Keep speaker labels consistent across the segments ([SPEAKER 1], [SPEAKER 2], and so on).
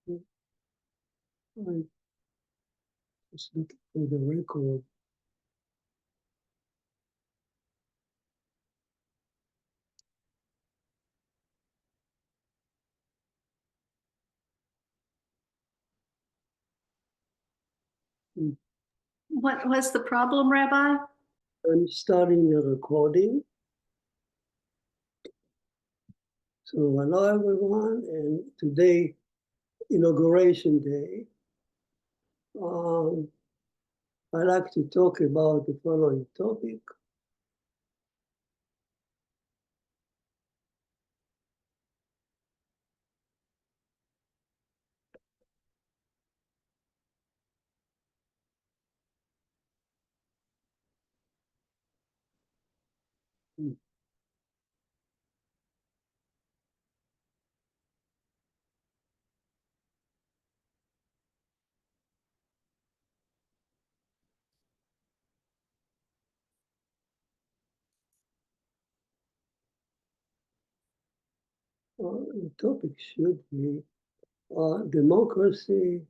[SPEAKER 1] I just looking for the record.
[SPEAKER 2] What was the problem, Rabbi?
[SPEAKER 1] I'm starting the recording. So hello everyone, and today, Inauguration Day. I'd like to talk about the following topic. The topic should be democracy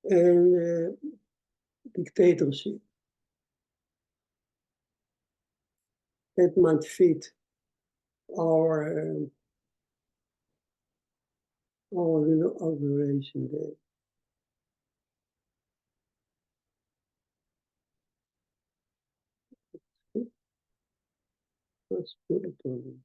[SPEAKER 1] and dictatorship. That might fit our Inauguration Day. Let's put it on.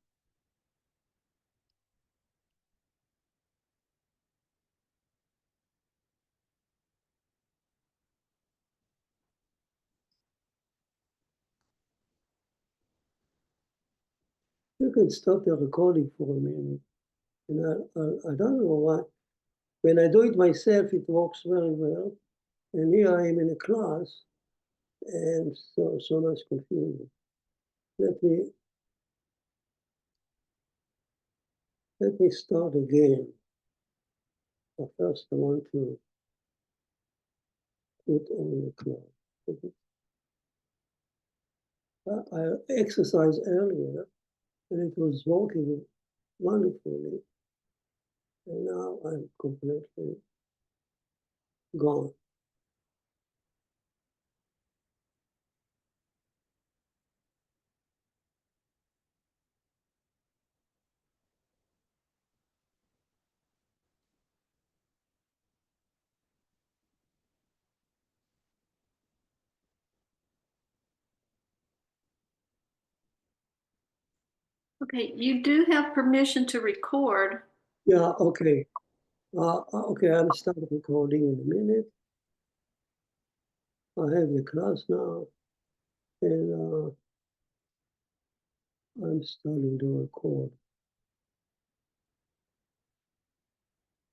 [SPEAKER 1] You can stop the recording for a minute. And I don't know why. When I do it myself, it works very well. And here I am in a class, and so much confusion. Let me start again. But first, I want to put on the class. I exercised earlier, and it was working wonderfully. And now I'm completely gone.
[SPEAKER 2] Okay, you do have permission to record.
[SPEAKER 1] Yeah, okay. Okay, I'm starting recording in a minute. I have the class now, and I'm starting to record.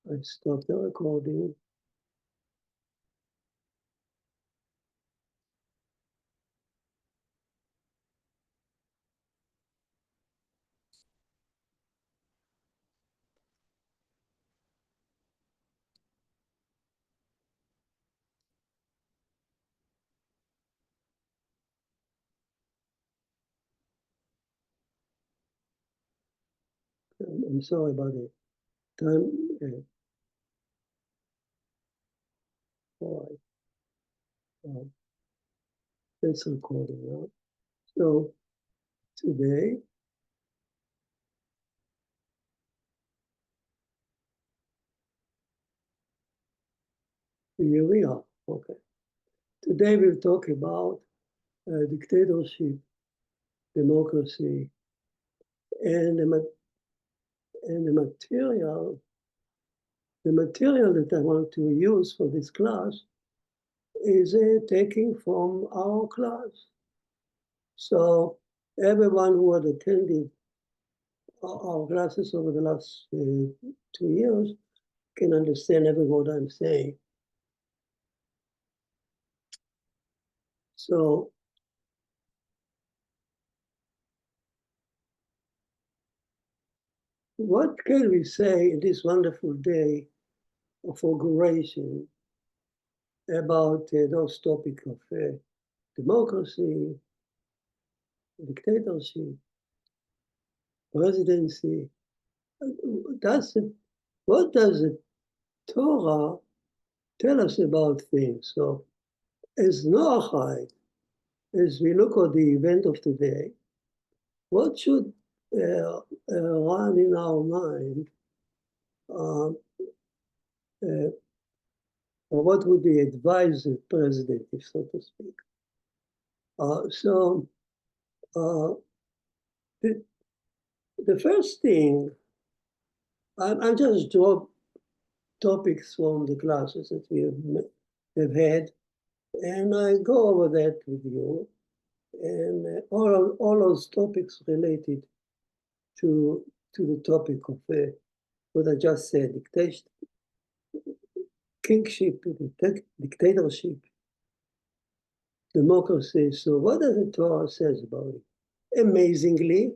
[SPEAKER 1] I stopped the recording. I'm sorry about it. Time. All right. It's recording now. So today, here we are. Okay. Today we'll talk about dictatorship, democracy, and the material. The material that I want to use for this class is taking from our class. So everyone who had attended our classes over the last 2 years can understand every word I'm saying. So what can we say in this wonderful day of inauguration about those topics of democracy, dictatorship, presidency? what does the Torah tell us about things? So as Noachide, as we look at the event of today, what should run in our mind, or what would we advise the president, if so to speak? The first thing, I'm just drop topics from the classes that we have had, and I go over that with you, and all those topics related to the topic of what I just said, dictation, kingship, dictatorship, democracy. So what does the Torah says about it? Amazingly,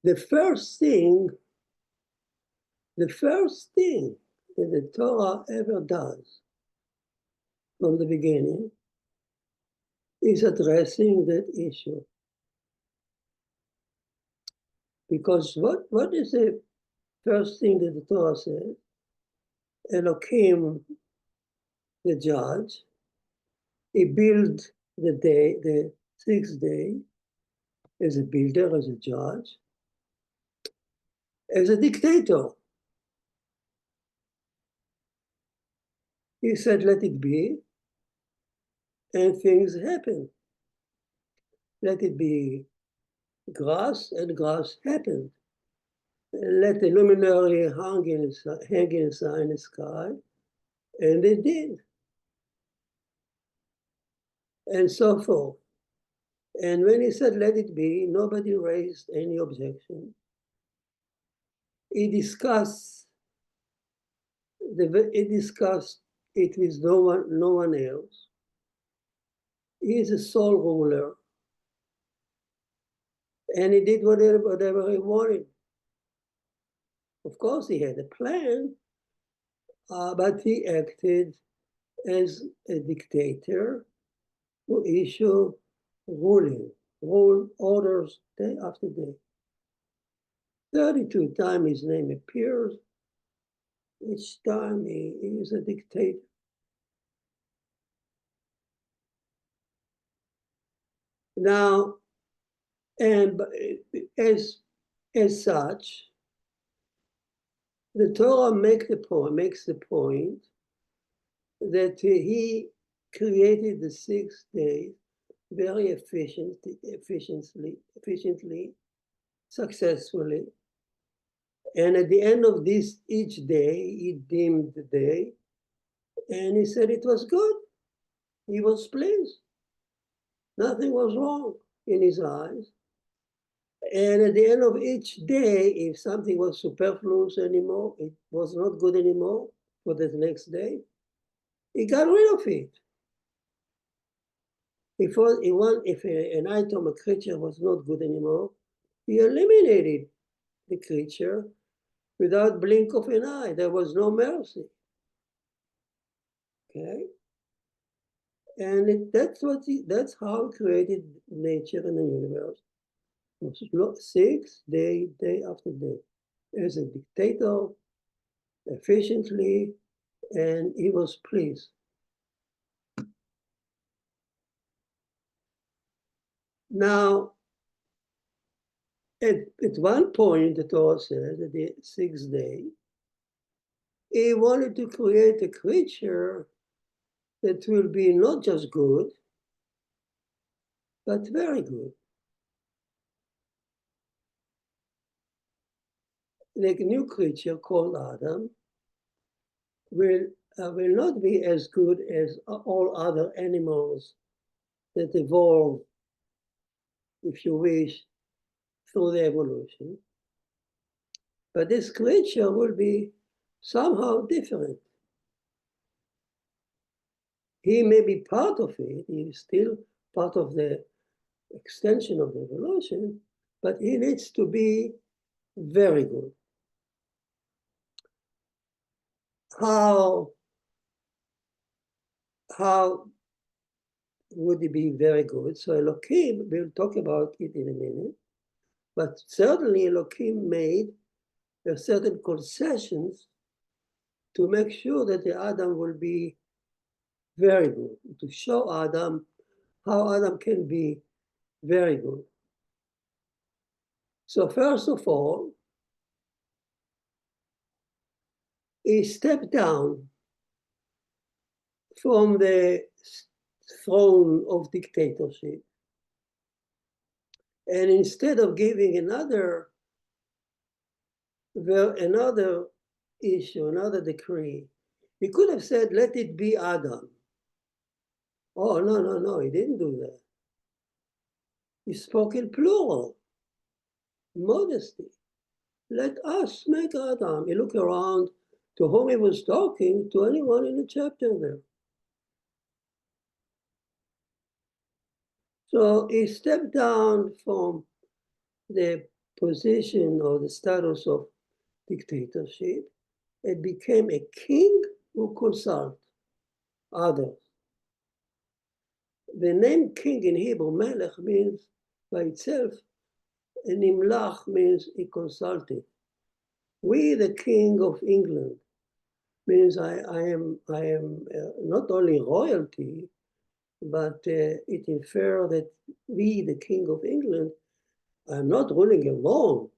[SPEAKER 1] the first thing that the Torah ever does from the beginning is addressing that issue. Because what is the first thing that the Torah says? Elohim, the judge, he built the sixth day as a builder, as a judge, as a dictator. He said, let it be, and things happen. Let it be grass, and grass happened. Let the luminary hang in the sky, and it did. And so forth. And when he said, let it be, nobody raised any objection. He discussed it with no one else. He is a sole ruler. And he did whatever he wanted. Of course, he had a plan, but he acted as a dictator who issued rule orders day after day. 32 times his name appears. Each time he is a dictator. Now, and as such, the Torah makes the point that he created the 6 days very efficiently, successfully. And at the end of each day, he deemed the day, and he said it was good. He was pleased. Nothing was wrong in his eyes. And at the end of each day, if something was superfluous anymore, it was not good anymore for the next day, he got rid of it. If an item, a creature was not good anymore, he eliminated the creature without blink of an eye. There was no mercy. Okay? And that's how he created nature and the universe. 6 day after day, as a dictator, efficiently, and he was pleased. Now, at one point, the Torah says that the 6th day, he wanted to create a creature that will be not just good, but very good. Like a new creature called Adam will not be as good as all other animals that evolve, if you wish, through the evolution. But this creature will be somehow different. He may be part of it, he is still part of the extension of the evolution, but he needs to be very good. How would he be very good? So Elohim, we'll talk about it in a minute, but certainly Elohim made certain concessions to make sure that the Adam will be very good, to show Adam how Adam can be very good. So first of all, he stepped down from the throne of dictatorship. And instead of giving another issue, another decree, he could have said, let it be Adam. Oh, no, he didn't do that. He spoke in plural, modesty. Let us make Adam. He looked around to whom he was talking, to anyone in the chapter there. So he stepped down from the position or the status of dictatorship and became a king who consulted others. The name king in Hebrew, melech, means by itself, and nimlach means he consulted. We, the king of England, means I am not only royalty, but it infers that we, the king of England, are not ruling alone.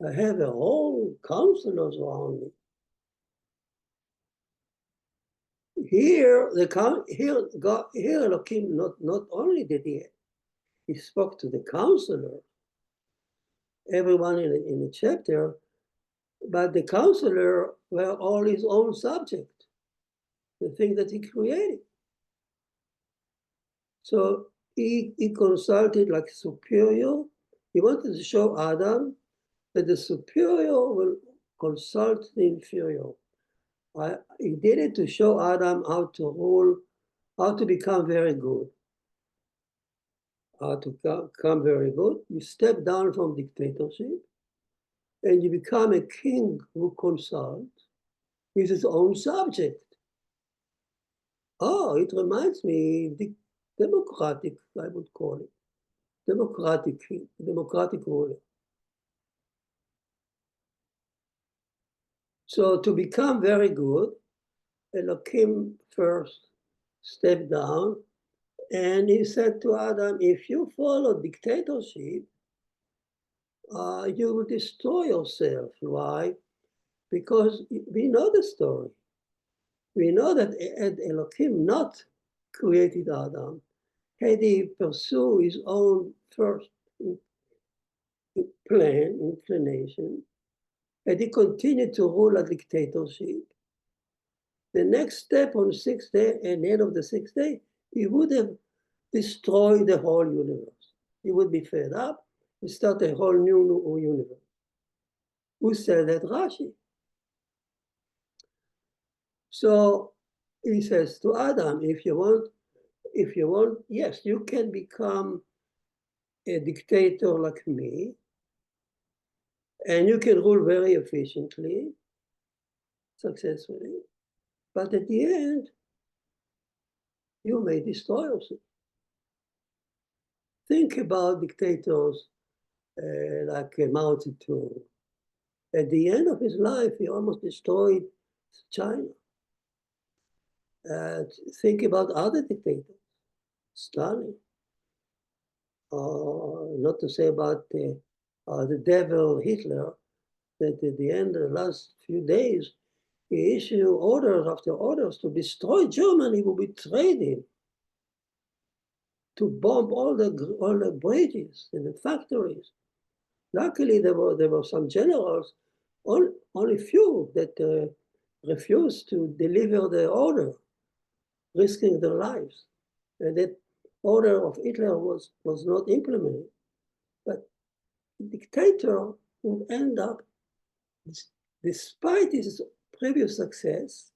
[SPEAKER 1] I have a whole counselors around me. Here, Elohim not only did he spoke to the counselor, everyone in the chapter, but the counselor were all his own subject, the thing that he created. So he consulted like superior. He wanted to show Adam that the superior will consult the inferior. He did it to show Adam how to rule, how to become very good. How to become very good. You step down from dictatorship and you become a king who consults with his own subject. Oh, it reminds me, democratic, I would call it. Democratic ruler. So to become very good, Elohim first stepped down and he said to Adam, if you follow dictatorship, you will destroy yourself. Why? Because we know the story. We know that had Elohim not created Adam, had he pursued his own first plan, inclination, had he continued to rule a dictatorship, the next step on the sixth day and the end of the sixth day, he would have destroyed the whole universe. He would be fed up and start a whole new universe. Who said that? Rashi. So he says to Adam, if you want, yes, you can become a dictator like me, and you can rule very efficiently, successfully, but at the end, you may destroy yourself. Think about dictators like Mao Zedong. At the end of his life, he almost destroyed China. Think about other dictators, Stalin. Not to say about the devil Hitler, that at the end of the last few days, he issued orders after orders to destroy Germany, who betrayed him, to bomb all the bridges and the factories. Luckily, there were some generals, only few, that refused to deliver the order, risking their lives. And that order of Hitler was not implemented. But the dictator would end up, despite his previous success,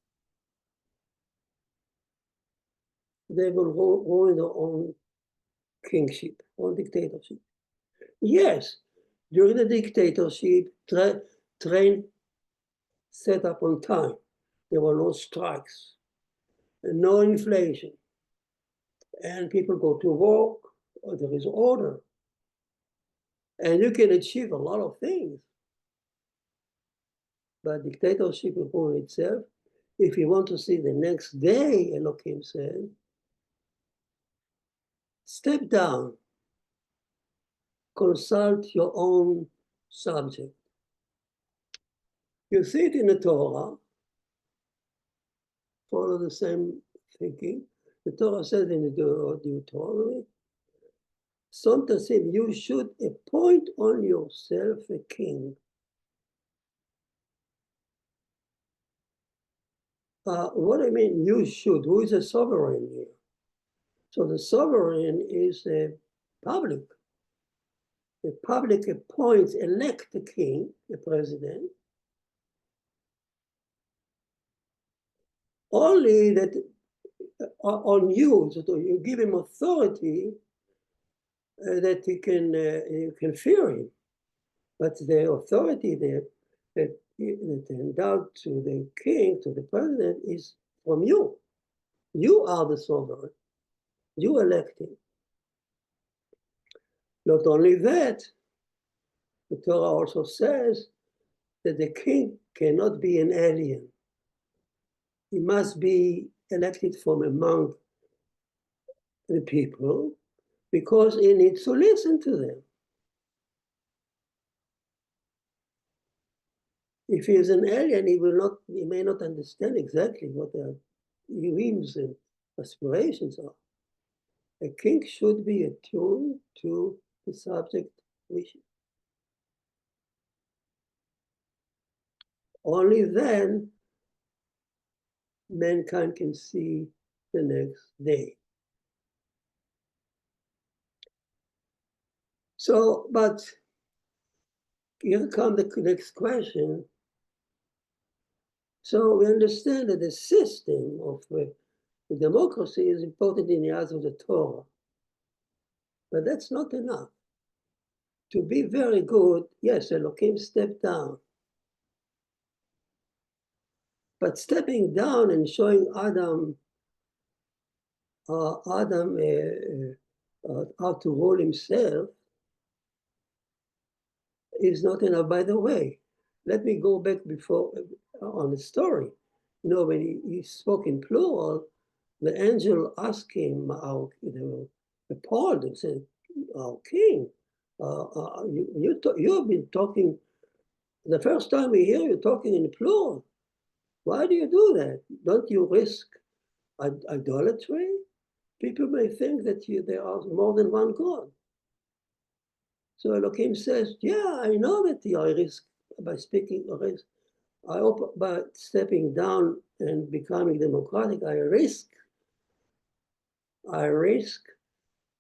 [SPEAKER 1] they will ruin their own kingship, own dictatorship. Yes, during the dictatorship, train set up on time. There were no strikes, and no inflation. And people go to work, or there is order. And you can achieve a lot of things. but dictatorship upon itself. If you want to see the next day, Elohim said, step down, consult your own subject. You see it in the Torah, follow the same thinking. The Torah says in the Deuteronomy, Somtasim, you should appoint on yourself a king. What I mean, you should, who is a sovereign here? So the sovereign is a public. The public appoints, elect the king, the president, only that on you, so you give him authority that you can fear him. But the authority that endowed to the king, to the president, is from you. You are the sovereign. You elect him. Not only that, the Torah also says that the king cannot be an alien. He must be elected from among the people because he needs to listen to them. If he is an alien, he may not understand exactly what their dreams and aspirations are. A king should be attuned to the subject wishes. Only then mankind can see the next day. So, but here comes the next question. So we understand that the system of the democracy is important in the eyes of the Torah. But that's not enough. To be very good, yes, Elohim stepped down. But stepping down and showing Adam how to rule himself is not enough. By the way, let me go back before on the story. You know, when he spoke in plural, the angel asked him, appalled and said, "Our king, you have been talking. The first time we hear you talking in plural. Why do you do that? Don't you risk idolatry? People may think that there are more than one God." So Elohim says, yeah, I know that I risk by speaking, I hope by stepping down and becoming democratic, I risk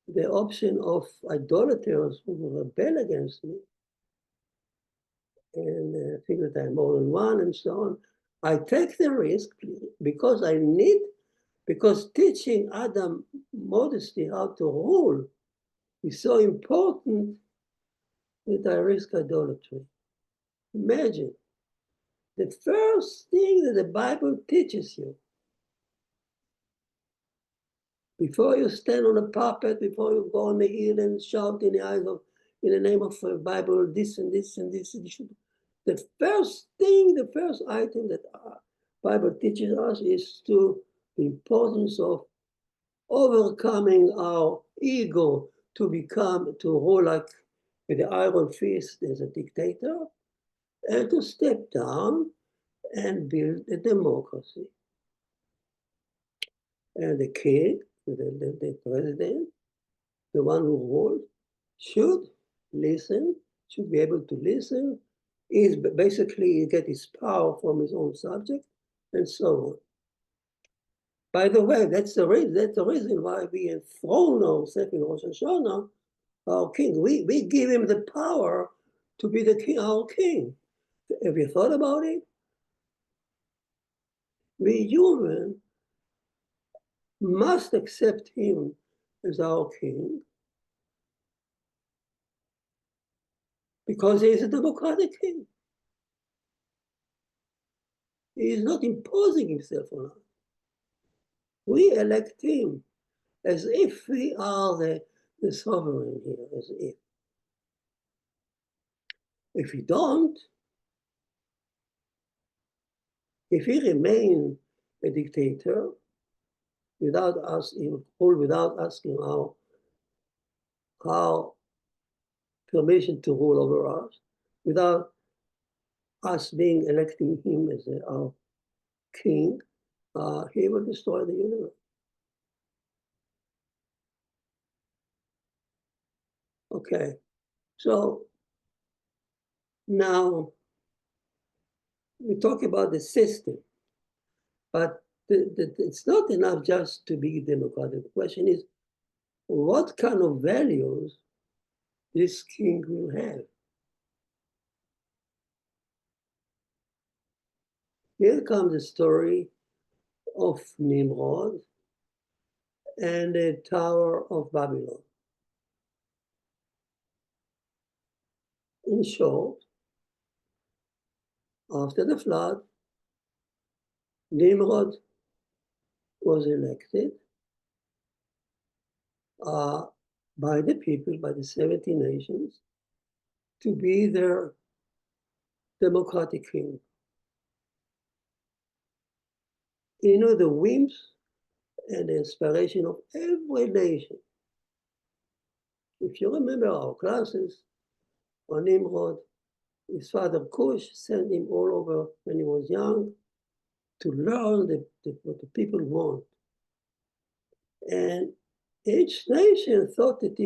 [SPEAKER 1] the option of idolaters who will rebel against me and think that I'm more than one and so on. I take the risk because because teaching Adam modesty, how to rule, is so important that I risk idolatry. Imagine, the first thing that the Bible teaches you, before you stand on a pulpit, before you go on the hill and shout in the name of the Bible, this and this and this, the first item that Bible teaches us is the importance of overcoming our ego to rule like with the iron fist as a dictator, and to step down and build a democracy. And the king, the president, the one who rules, should be able to listen, is basically get his power from his own subject, and so on. By the way, that's the reason why we enthrone ourselves in Rosh Hashanah, our king. We give him the power to be the king, our king. Have you thought about it? We human must accept him as our king because he is a democratic king. He is not imposing himself on us. We elect him as if we are the sovereign here, as if. If we don't, if he remained a dictator without asking how permission to rule over us, without us being electing him as our king, he will destroy the universe. Okay, so now we talk about the system, but it's not enough just to be democratic. The question is, what kind of values this king will have? Here comes the story of Nimrod and the Tower of Babylon. In short, after the flood, Nimrod was elected by the people, by the 70 nations, to be their democratic king. You know, the whims and the inspiration of every nation. If you remember our classes on Nimrod, his father Cush sent him all over when he was young to learn what the people want. And each nation thought that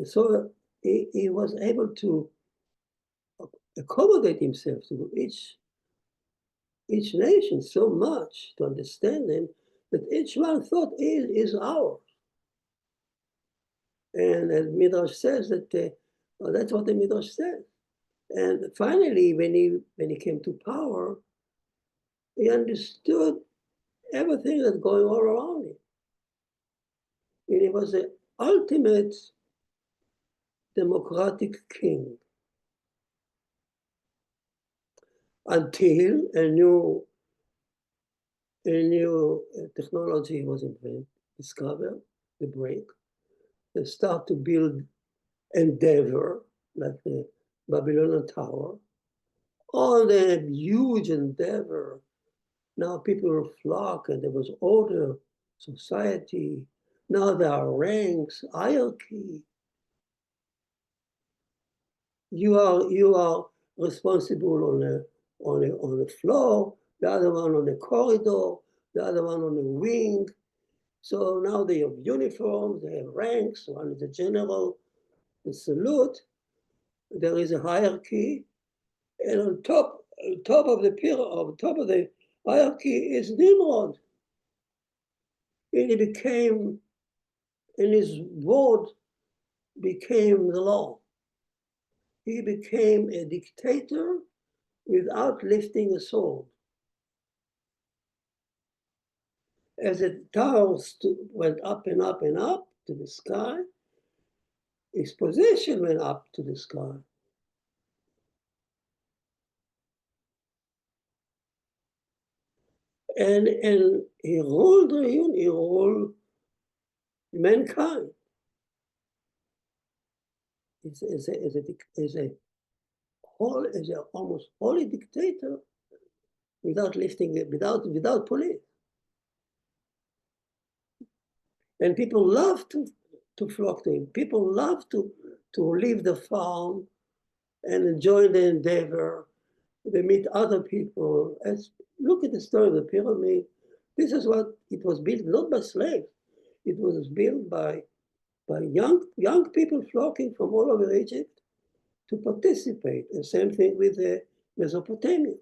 [SPEAKER 1] so he was able to accommodate himself to each nation so much to understand them that each one thought is ours. And as Midrash says that that's what the Midrash says. And finally, when he came to power, he understood everything that's going all around him. And he was the ultimate democratic king until a new technology was discovered, the break. They start to build Endeavor, like the Babylonian Tower. All the huge Endeavor. Now people flock and there was order, society. Now there are ranks, hierarchy. You are responsible on the floor, the other one on the corridor, the other one on the wing. So now they have uniforms, they have ranks, one is a general, the salute, there is a hierarchy, and on top of the hierarchy is Nimrod. And his word became the law. He became a dictator without lifting a sword. As the tower went up and up and up to the sky, his position went up to the sky. And he ruled he ruled mankind. Is a almost holy dictator without lifting it, without police. And people love to flock to him. People love to leave the farm and join the Endeavor. They meet other people. Look at the story of the pyramid. This is what it was built, not by slaves. It was built by young people flocking from all over Egypt to participate. The same thing with Mesopotamia.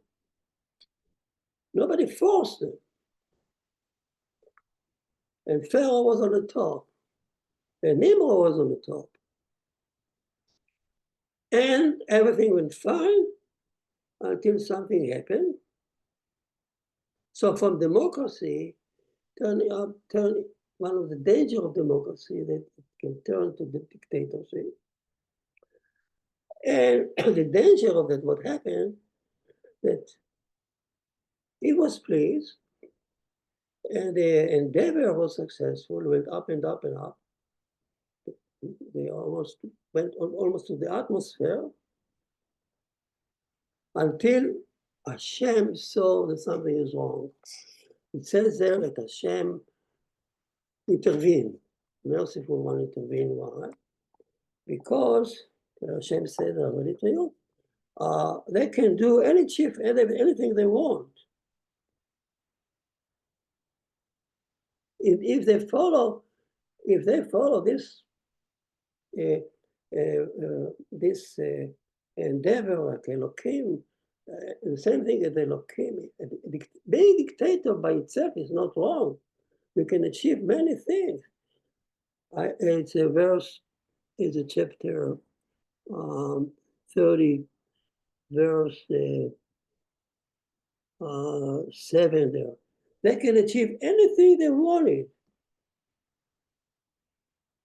[SPEAKER 1] Nobody forced them. And Pharaoh was on the top. And Nimrod was on the top. And everything went fine until something happened. So from democracy, one of the dangers of democracy that it can turn to the dictatorship. And the danger of that, what happened, that he was pleased, and the Endeavor was successful, went up and up and up. They went almost to the atmosphere until Hashem saw that something is wrong. It says there that Hashem intervened. Merciful one intervened. Why? Because Hashem said already to you, they can do anything they want. If they follow this endeavor like Elohim, the same thing as Elohim. Being dictator by itself is not wrong. You can achieve many things. It's a verse, it's a chapter 30, verse 7 there. They can achieve anything they wanted.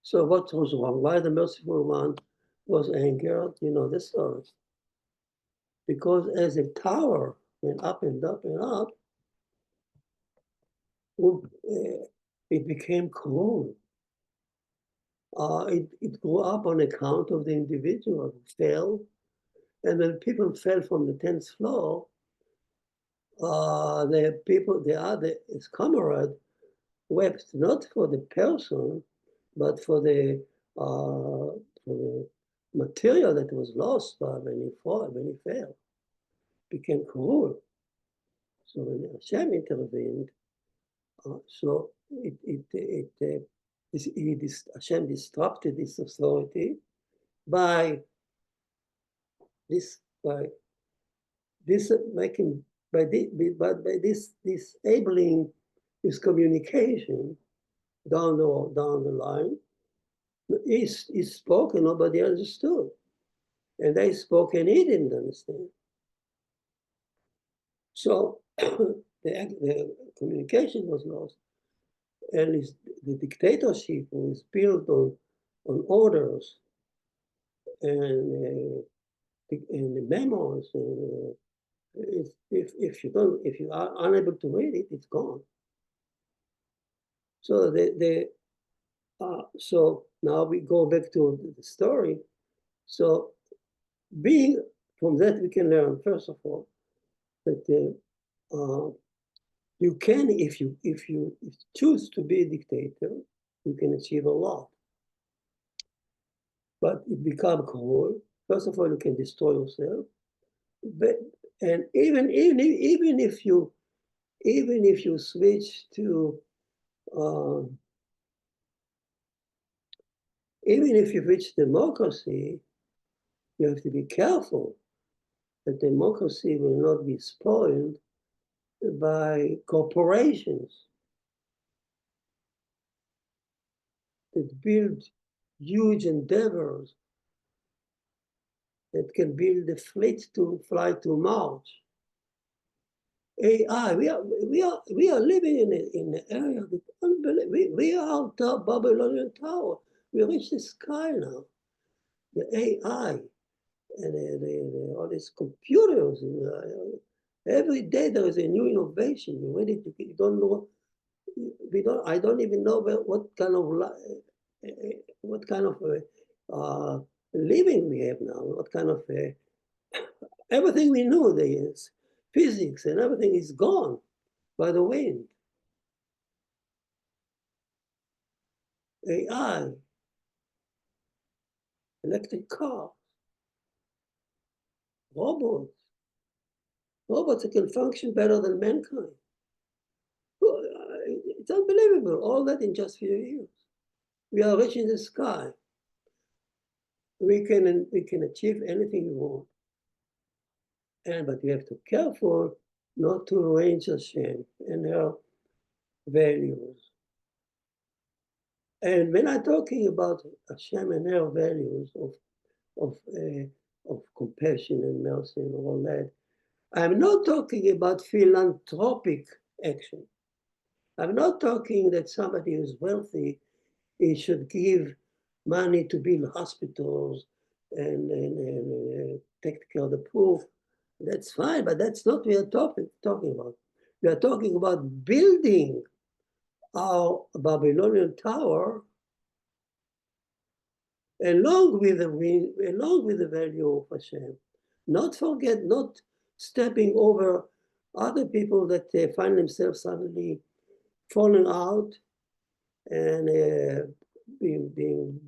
[SPEAKER 1] So what was wrong? Why the merciful one was angered? You know the story. Because as the tower went up and up and up, it became cruel. It grew up on account of the individual who fell. And when people fell from the 10th floor, his comrade wept not for the person, but for the material that was lost when he fell. Became cruel. So when Hashem intervened, Hashem disrupted this authority by disabling his communication down the line. He spoke and nobody understood. And they spoke and he didn't understand. So the communication was lost. And the dictatorship was built on orders and the memos. And if you are unable to read it, it's gone. So so now we go back to the story. So from that we can learn, first of all, that you can, if you choose to be a dictator, you can achieve a lot. But it becomes cruel. First of all, you can destroy yourself. And even if you switch to even if you reach democracy, you have to be careful that democracy will not be spoiled by corporations that build huge endeavors that can build a fleet to fly to Mars. AI, we are living in an area that unbelievable. We are the Babylonian Tower. We reach the sky now. The AI and all these computers. Every day there is a new innovation. You don't know. I don't even know what kind of living we have now. What kind of everything we knew, there is physics and everything is gone by the wind. AI, electric cars, robots that can function better than mankind. It's unbelievable, all that in just a few years. We are reaching the sky. We can achieve anything we want. But we have to be careful not to arrange Hashem and her values. And when I'm talking about Hashem and her values of compassion and mercy and all that, I'm not talking about philanthropic action. I'm not talking that somebody who's wealthy, he should give money to build hospitals and take care of the poor. That's fine, but that's not what we are talking about. We are talking about building our Babylonian tower along with the value of Hashem. Not stepping over other people that find themselves suddenly falling out and being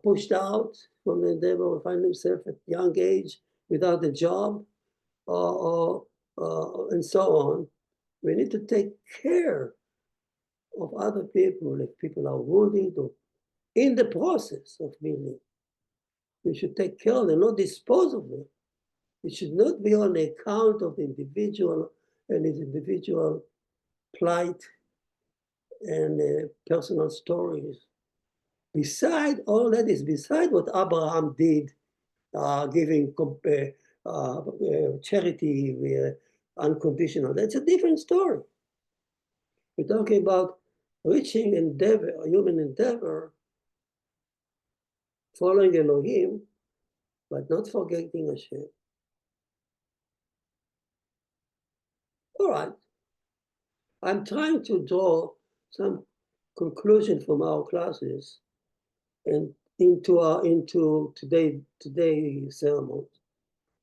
[SPEAKER 1] pushed out from the endeavor, or find themselves at young age without a job, and so on. We need to take care of other people if people are wounded or in the process of healing. We should take care of them, not dispose of them. It should not be on the account of the individual and his individual plight and personal stories. Beside all that is beside what Abraham did, giving charity unconditional. That's a different story. We're talking about reaching endeavor, human endeavor, following Elohim, but not forgetting Hashem. All right. I'm trying to draw some conclusion from our classes and into today's sermon.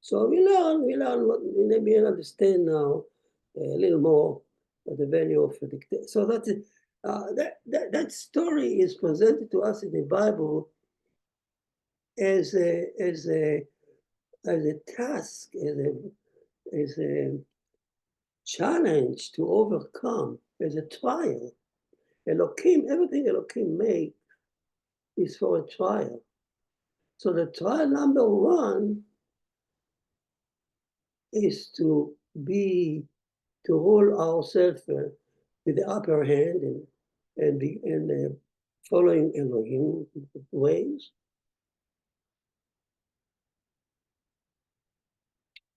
[SPEAKER 1] So we maybe understand now a little more of the value of the dictator. So that story is presented to us in the Bible as a task, as a challenge to overcome, as a trial. Elohim, everything Elohim made is for a trial. So the trial number one is to rule ourselves with the upper hand and following Elohim ways,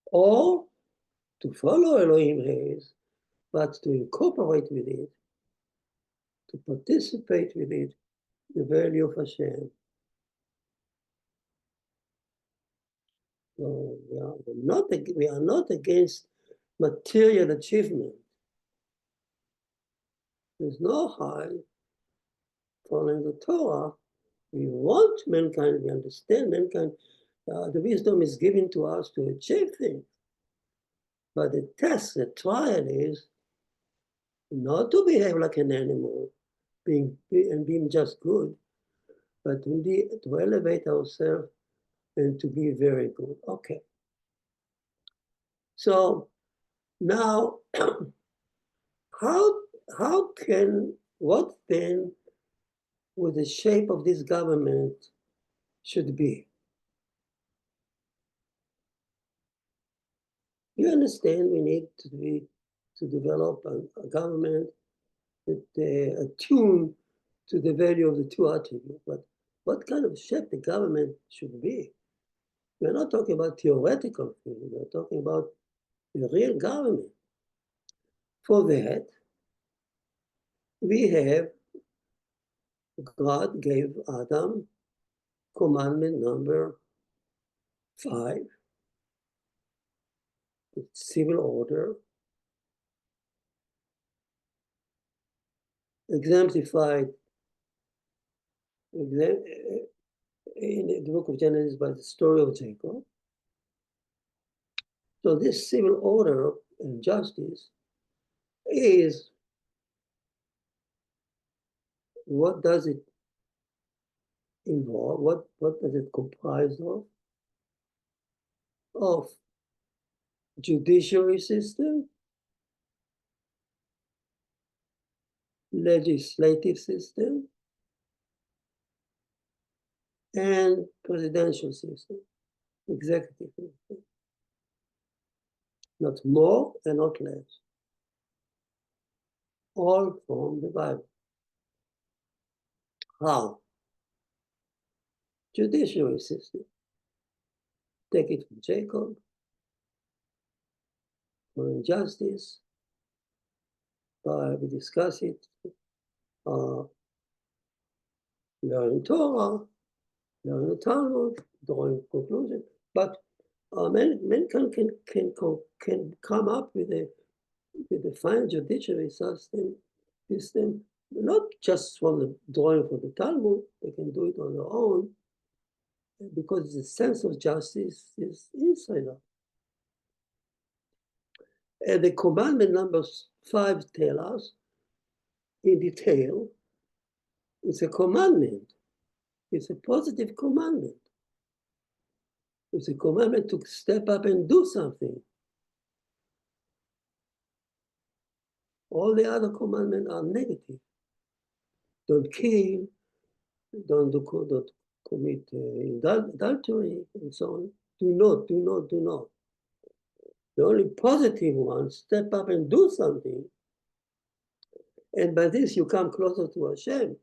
[SPEAKER 1] or to follow Elohim ways, but to incorporate with it, to participate with it, the value of Hashem. So we are not against material achievement. There's no harm following the Torah. We want mankind, we understand mankind. The wisdom is given to us to achieve things. But the test, the trial is not to behave like an animal, being just good, but to elevate ourselves and to be very good. Okay. So now, what then would the shape of this government should be? You understand we need to develop a government that attuned to the value of the two attributes. But what kind of shape the government should be? We're not talking about theoretical things. We're talking about the real government. For that, we have, God gave Adam commandment number 5, civil order, exemplified in the book of Genesis by the story of Jacob. So this civil order and justice is, what does it involve? What does it comprise of? Of judiciary system, legislative system, and presidential system, executive system. Not more and not less. All from the Bible. How? Judiciary system. Take it from Jacob, for injustice. We discuss it, learn Torah, learn the Talmud, drawing conclusion. But mankind can come up with a fine judiciary system, not just from the drawing from the Talmud. They can do it on their own, because the sense of justice is inside us. And the commandment number 5 tell us in detail, it's a commandment. It's a positive commandment. It's a commandment to step up and do something. All the other commandments are negative. Don't kill, don't commit adultery, and so on. Do not, do not, do not. The only positive one, step up and do something. And by this, you come closer to Hashem.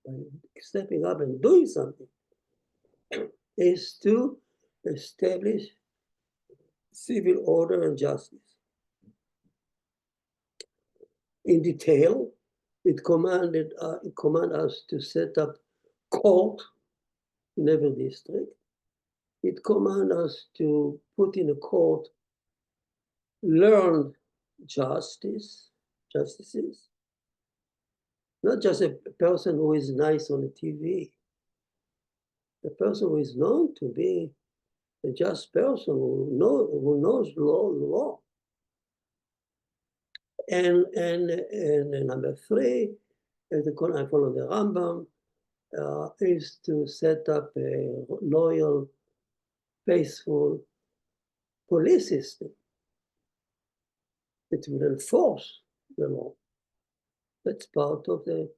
[SPEAKER 1] By stepping up and doing something is to establish civil order and justice. In detail, it commands us to set up court in every district. It commands us to put in a court learned justices, not just a person who is nice on the TV, the person who is known to be a just person who knows law. And number 3, as I follow the Rambam, is to set up a loyal, faithful police system that will enforce the law. That's part of the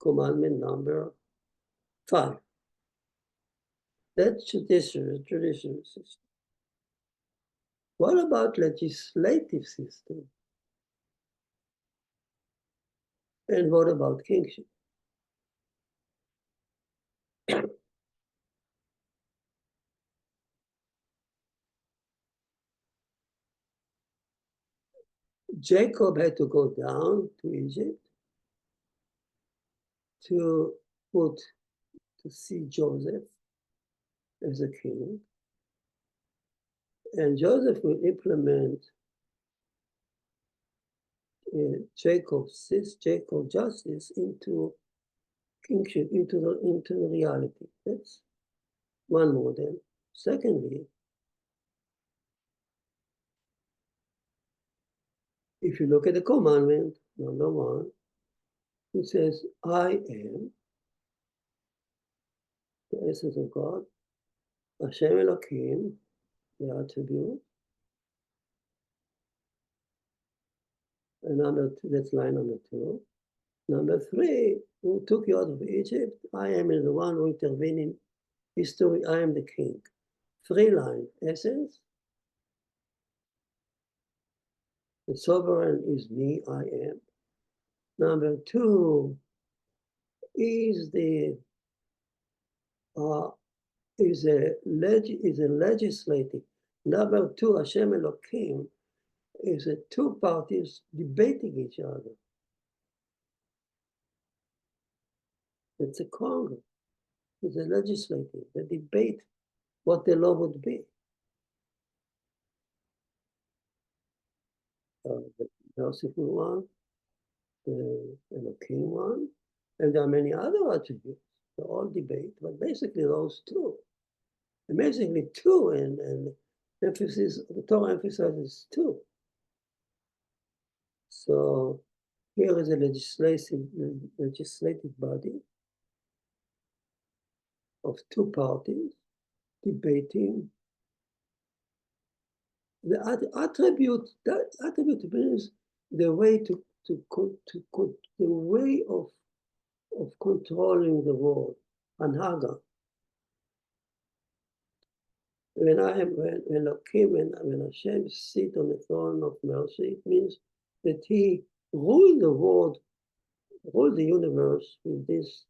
[SPEAKER 1] commandment number 5. That's judicial system. What about legislative system? And what about kingship? Jacob had to go down to Egypt to see Joseph as a king. And Joseph will implement Jacob's justice into kingship, into the reality. That's one model. Secondly, if you look at the commandment, number 1, it says, I am the essence of God, Hashem Elohim, the attribute. And number 2, that's line number 2. Number 3, who took you out of Egypt? I am the one who intervened in history. I am the king. 3 line, essence. The sovereign is me, I am. Number 2 is a legislative. Number 2, Hashem Elohim, is 2 parties debating each other. It's a Congress. It's a legislative. They debate what the law would be. The merciful one, the Elohim one, and there are many other attributes. They all debate, but basically those 2. Amazingly 2, and the Torah emphasizes 2. So here is a legislative body of 2 parties debating. The attribute means the way the way of controlling the world, anhaga. When Hashem sits on the throne of mercy, it means that he ruled the world, ruled the universe with this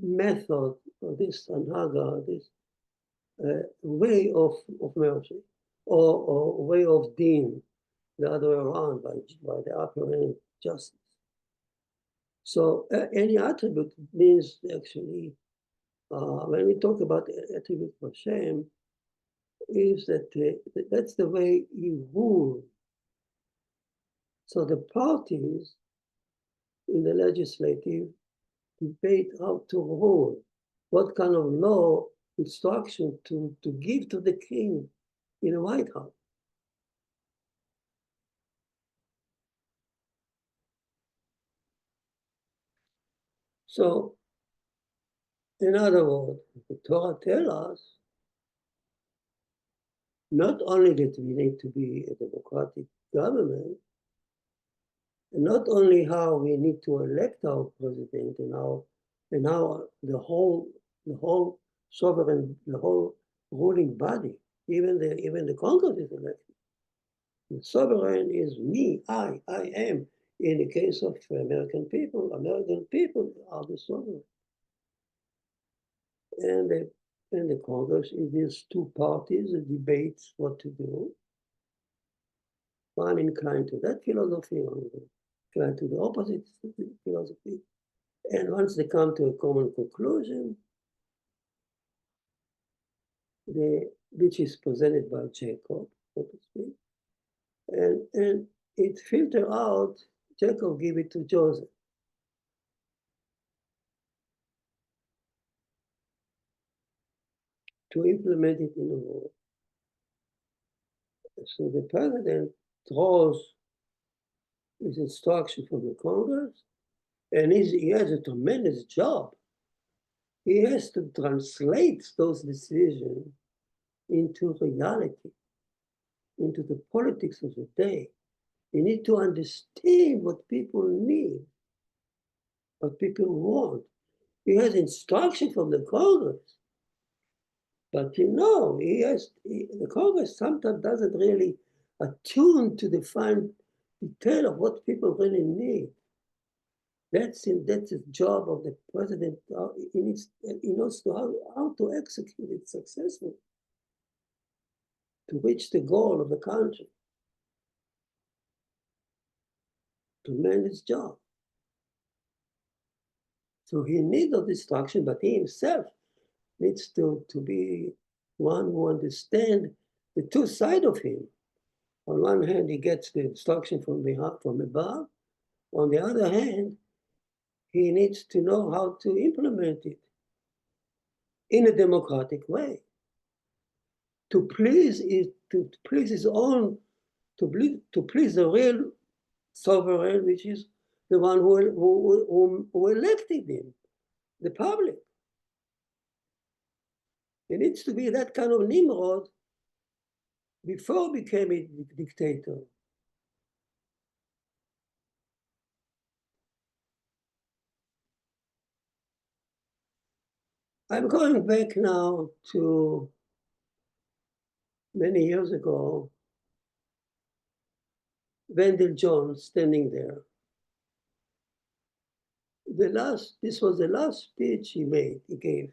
[SPEAKER 1] method, or this anhaga, this way of mercy, or way of din, the other way around, by the upper end justice. So any attribute means actually, when we talk about the attribute of Hashem, is that that's the way he rules. So the parties in the legislative debate how to rule, what kind of law instruction to give to the king in the White House. So, in other words, the Torah tells us not only that we need to be a democratic government, and not only how we need to elect our president and how the whole sovereign, the whole ruling body, even the Congress is elected. The sovereign is me, I am. In the case of American people are the sovereign. And the Congress is these two parties that debates what to do. One inclined to that philosophy, one inclined to the opposite philosophy. And once they come to a common conclusion, which is presented by Jacob, so to speak, and it filters out, Jacob give it to Joseph. To implement it in the law. So the president draws his instruction from the Congress, and he has a tremendous job. He has to translate those decisions into reality, into the politics of the day. You need to understand what people need, what people want. He has instruction from the Congress, but the Congress sometimes doesn't really attune to the fine detail of what people really need. That's the job of the president. He knows how to execute it successfully to reach the goal of the country. Tremendous job. So he needs no instruction, but he himself needs to be one who understands the two sides of him. On one hand, he gets the instruction from above. On the other hand, he needs to know how to implement it in a democratic way. To please his own, to please the real sovereign, which is the one who elected him, the public. He needs to be that kind of Nimrod before he became a dictator. I'm going back now to many years ago, Wendell Jones standing there. This was the last speech he gave.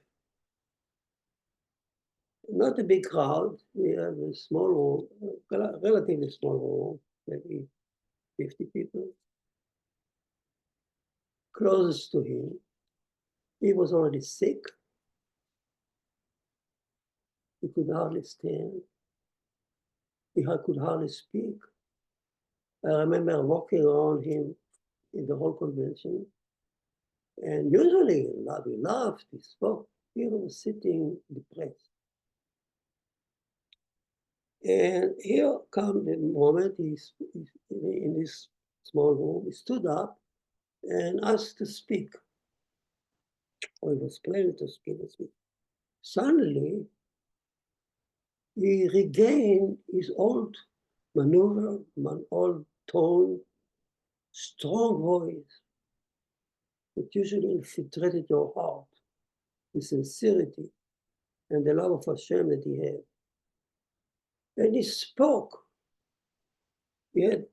[SPEAKER 1] Not a big crowd. We have a small room, relatively small room, maybe 50 people. Closest to him. He was already sick. He could hardly stand. He could hardly speak. I remember walking around him in the whole convention. And usually we laughed, we spoke. He was sitting depressed. And here comes the moment he's in this small room. He stood up and asked to speak. Or he was planning to speak. Suddenly, he regained his old maneuver, old tone, strong voice that usually infiltrated your heart, the sincerity and the love of Hashem that he had. And he spoke. He had a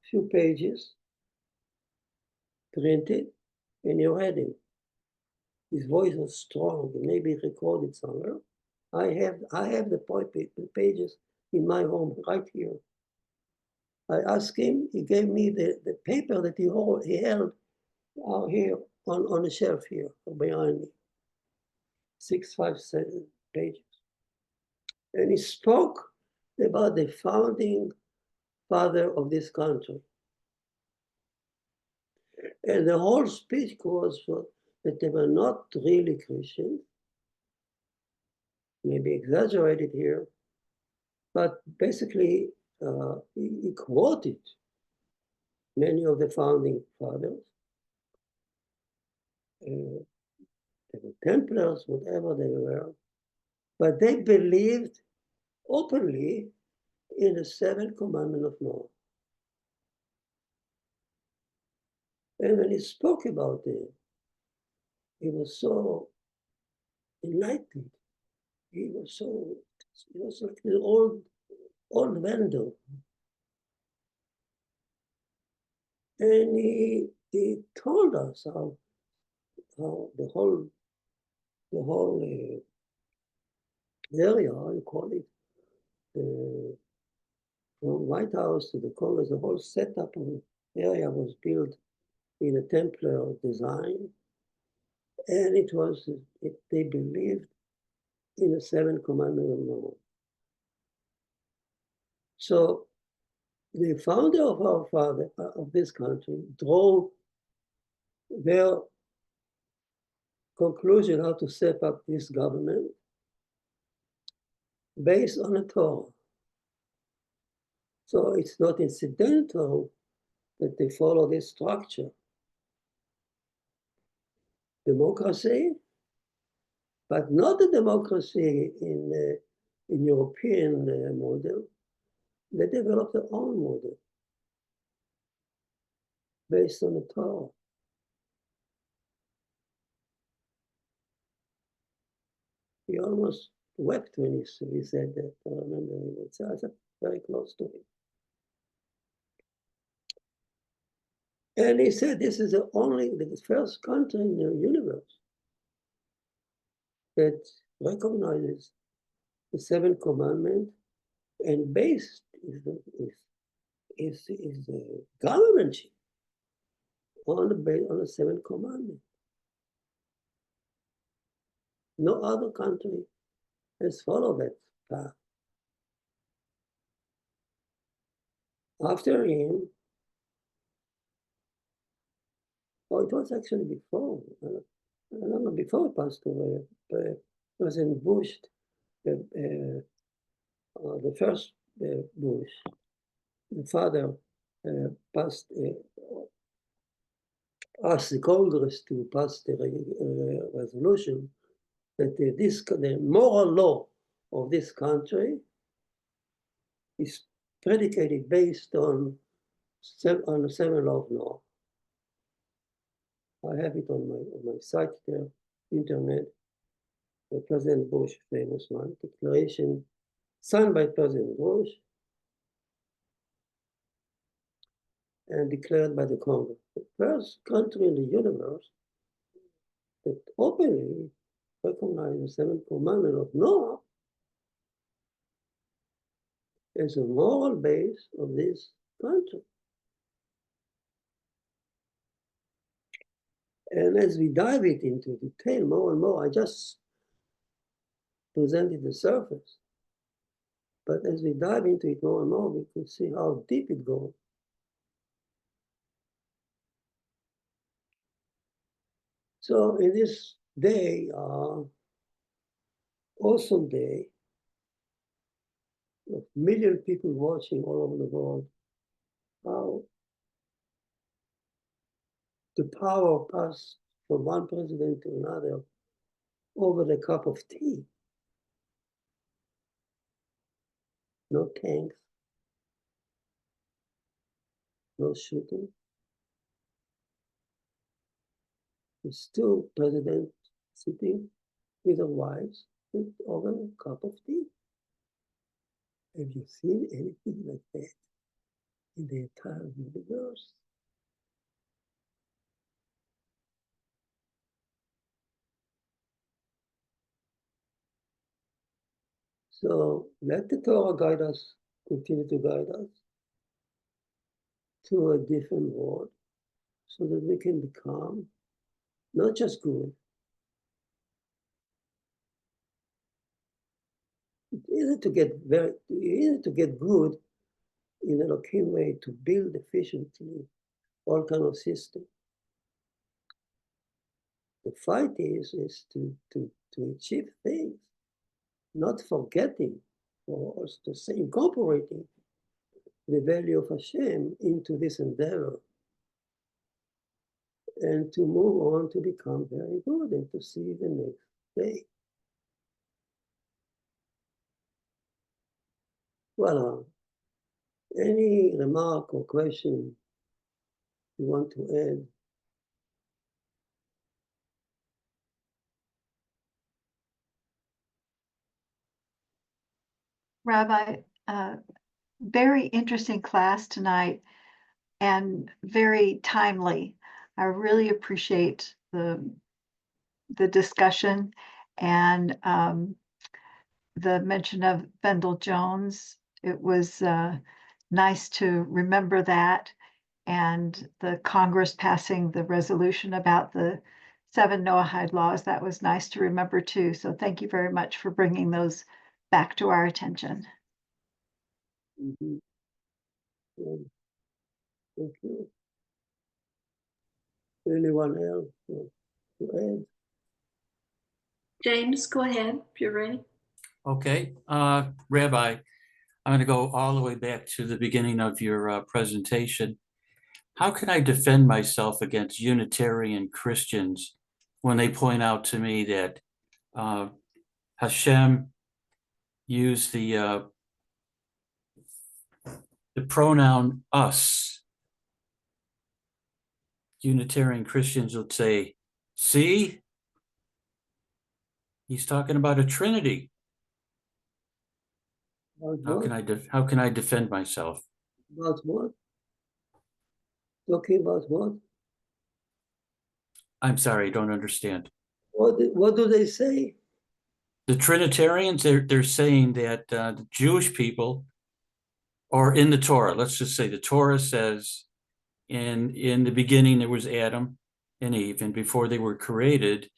[SPEAKER 1] few pages printed, and he read them. His voice was strong, maybe recorded somewhere. I have the pages in my home right here. I asked him, he gave me the paper that he held here on the shelf here behind me. 6, 5, 7 pages. And he spoke about the founding father of this country. And the whole speech was that they were not really Christians, maybe exaggerated here, But basically, he quoted many of the founding fathers, the Templars, whatever they were, but they believed openly in the seventh commandment of Noah. And when he spoke about it, he was so enlightened. He was like an old vendor. And he told us how the whole area, I call it, from White House to the Congress, the whole setup of the area was built in a Templar design. And they believed in the seventh commandment of Noah. So the founder of this country drove their conclusion how to set up this government based on the Torah. So it's not incidental that they follow this structure. Democracy, but not the democracy in European model. They developed their own model based on the Torah. He almost wept when he said that. I remember I was very close to him. And he said this is the first country in the universe that recognizes the seventh commandment and based is the government on the seventh commandment. No other country has followed that path. After him, it was actually before. I don't know, before he passed away, President Bush, the first Bush, the father asked the Congress to pass the resolution that the moral law of this country is predicated based on the seven law of Noah. I have it on my site there, internet. President Bush, famous one, declaration signed by President Bush and declared by the Congress. The first country in the universe that openly recognized the seventh commandment of Noah as a moral base of this country. And as we dive it into detail more and more, I just presented the surface. But as we dive into it more and more, we can see how deep it goes. So in this day, awesome day, of million people watching all over the world, how the power passed from one president to another over the cup of tea. No tanks, no shooting. It's two presidents sitting with their wives over a cup of tea. Have you seen anything like that in the entire universe? So let the Torah guide us, continue to guide us to a different world so that we can become not just good. It's easy to get good in an okay way to build efficiently all kind of system. The fight is to achieve things, not forgetting or also to say incorporating the value of Hashem into this endeavor, and to move on to become very good and to see the next day. Voila. Any remark or question you want to add?
[SPEAKER 3] Rabbi, very interesting class tonight and very timely. I really appreciate the discussion and the mention of Vendel Jones. It was nice to remember that, and the Congress passing the resolution about the 7 Noahide laws. That was nice to remember too. So thank you very much for bringing those back to our attention.
[SPEAKER 1] Mhm. Yeah. Thank you. Anyone else to add?
[SPEAKER 2] James, go ahead if you're ready.
[SPEAKER 4] Okay, Rabbi, I'm going to go all the way back to the beginning of your presentation. How can I defend myself against Unitarian Christians when they point out to me that Hashem used the pronoun us? Unitarian Christians would say, see, he's talking about a Trinity.
[SPEAKER 1] About
[SPEAKER 4] How can I defend myself?
[SPEAKER 1] About what? Talking about what?
[SPEAKER 4] I'm sorry, I don't understand.
[SPEAKER 1] What do they say?
[SPEAKER 4] The Trinitarians, they're saying that the Jewish people, or in the Torah, let's just say the Torah says in the beginning there was Adam and Eve, and before they were created,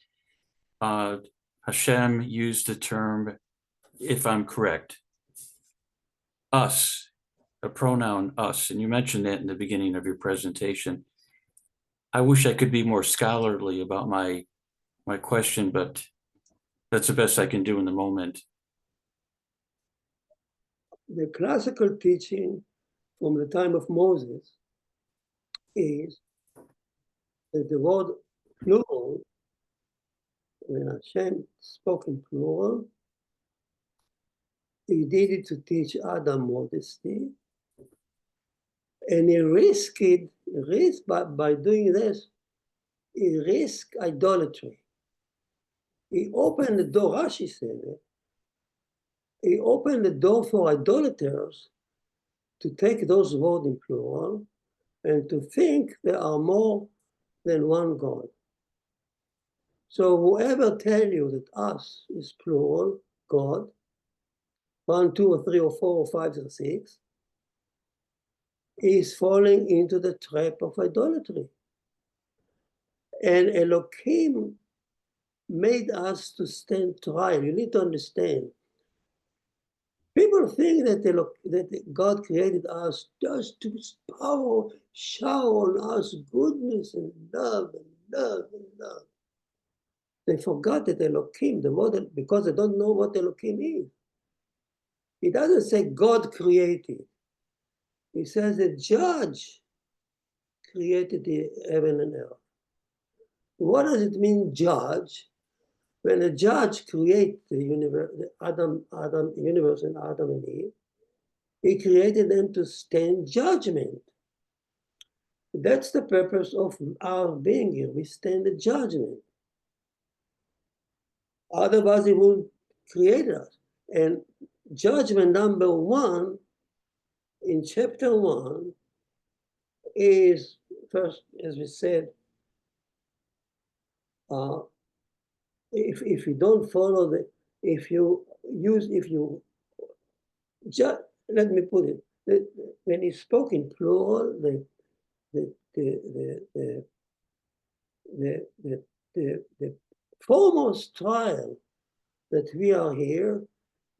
[SPEAKER 4] Hashem used the term, if I'm correct, us, a pronoun us, and you mentioned that in the beginning of your presentation. I wish I could be more scholarly about my question, but that's the best I can do in the moment.
[SPEAKER 1] The classical teaching from the time of Moses is that the word plural, when Hashem spoke in plural, he did it to teach Adam modesty, and he risked by doing this, he risked idolatry. He opened the door, Rashi said it, he opened the door for idolaters to take those words in plural and to think there are more than one God. So whoever tell you that us is plural, God, 1, 2, or 3, or 4, or 5, or 6, is falling into the trap of idolatry. And Elohim made us to stand trial. You need to understand. People think that God created us just to shower on us goodness and love and love and love. They forgot that Elohim, the model, because they don't know what Elohim is. He doesn't say God created. He says the judge created the heaven and earth. What does it mean, judge? When a judge creates the universe, the universe and Adam and Eve, he created them to stand judgment. That's the purpose of our being here. We stand the judgment. Otherwise, he won't create us. And judgment number 1 in chapter 1 is first, as we said, if you don't follow let me put it, when he spoke in plural, the foremost trial that we are here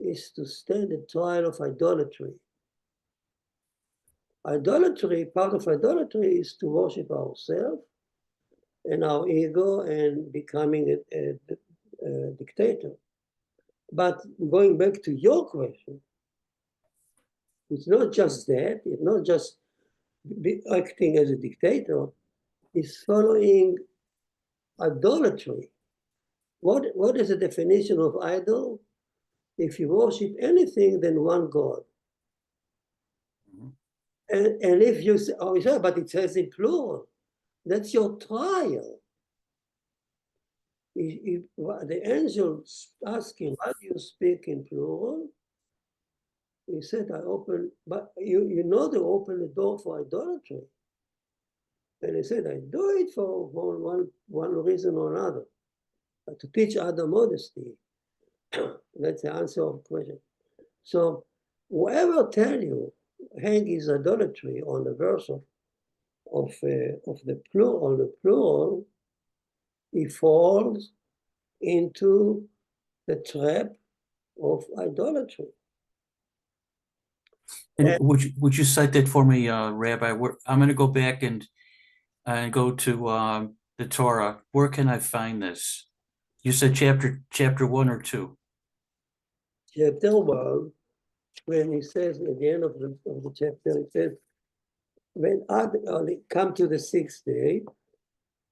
[SPEAKER 1] is to stand the trial of idolatry. Idolatry, part of idolatry is to worship ourselves and our ego and becoming a dictator. But going back to your question, It's not just that, it's not just acting as a dictator, it's following idolatry. What is the definition of idol? If you worship anything, then one God.
[SPEAKER 4] Mhm.
[SPEAKER 1] And if you say, oh, yeah, but it says in plural, that's your trial. The angel asked him, why do you speak in plural? He said, I open, but you know they open the door for idolatry. And he said, I do it for one reason or another, to teach other modesty. That's the answer of the question. So whoever tell you hang is idolatry on the verse of the plural, he falls into the trap of idolatry.
[SPEAKER 4] And would you cite that for me, Rabbi? I'm going to go back and go to the Torah. Where can I find this? You said chapter 1 or 2.
[SPEAKER 1] Chapter 1, when he says at the end of the chapter, he says, when Adam come to the sixth day,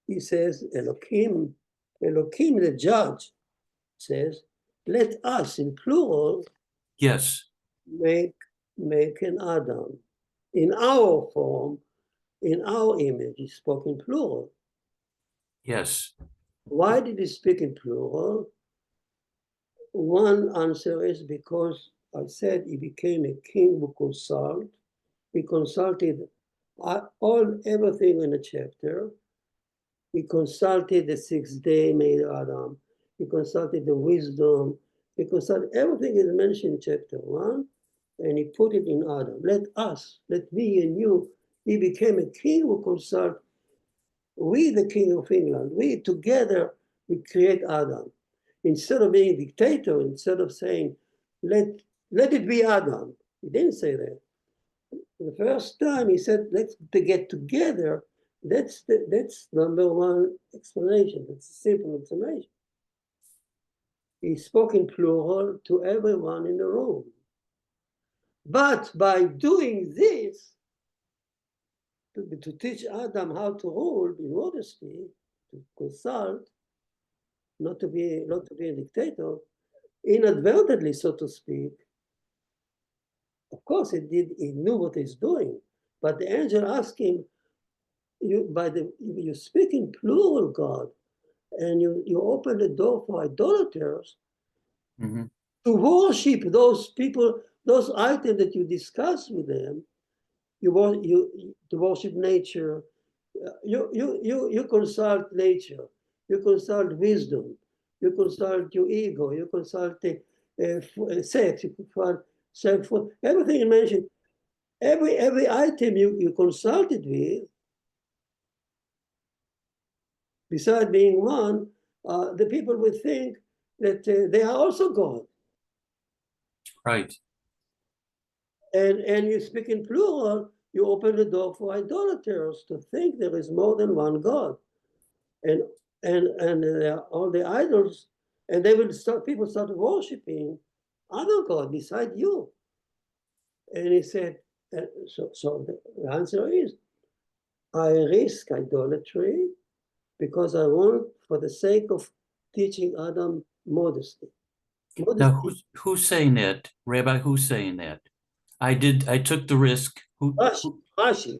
[SPEAKER 1] he says, Elohim the judge says, let us in plural
[SPEAKER 4] Yes.
[SPEAKER 1] make an Adam in our form, in our image. He spoke in plural.
[SPEAKER 4] Yes.
[SPEAKER 1] Why did he speak in plural? One answer is because I said he became a king who consulted. He consulted everything in the chapter. He consulted the sixth day made Adam. He consulted the wisdom. He consulted everything is mentioned in chapter 1, and he put it in Adam. Let me and you. He became a king who consult. We, the king of England, we together, we create Adam. Instead of being a dictator, instead of saying, let it be Adam. He didn't say that. The first time he said, let's get together. That's number one explanation. That's a simple explanation. He spoke in plural to everyone in the room. But by doing this, to teach Adam how to rule in modesty, to consult, not to be a dictator, inadvertently, so to speak. Of course, he knew what he's doing, but the angel asked him, you speak in plural, God, and you open the door for idolaters
[SPEAKER 4] Mhm.
[SPEAKER 1] to worship those people, those items that you discuss with them. To worship nature. You consult nature. You consult wisdom. You consult your ego. You consult sex. You consult self-food. Everything you mentioned. Every item you consulted with, besides being one, the people would think that they are also God.
[SPEAKER 4] Right.
[SPEAKER 1] And you speak in plural, you open the door for idolaters to think there is more than one God. And all the idols, and people start worshiping other God beside you. And he said, so the answer is, I risk idolatry because I want, for the sake of teaching Adam modesty.
[SPEAKER 4] Now, who's saying that, Rabbi? Who's saying that? I took the risk.
[SPEAKER 1] Rashi.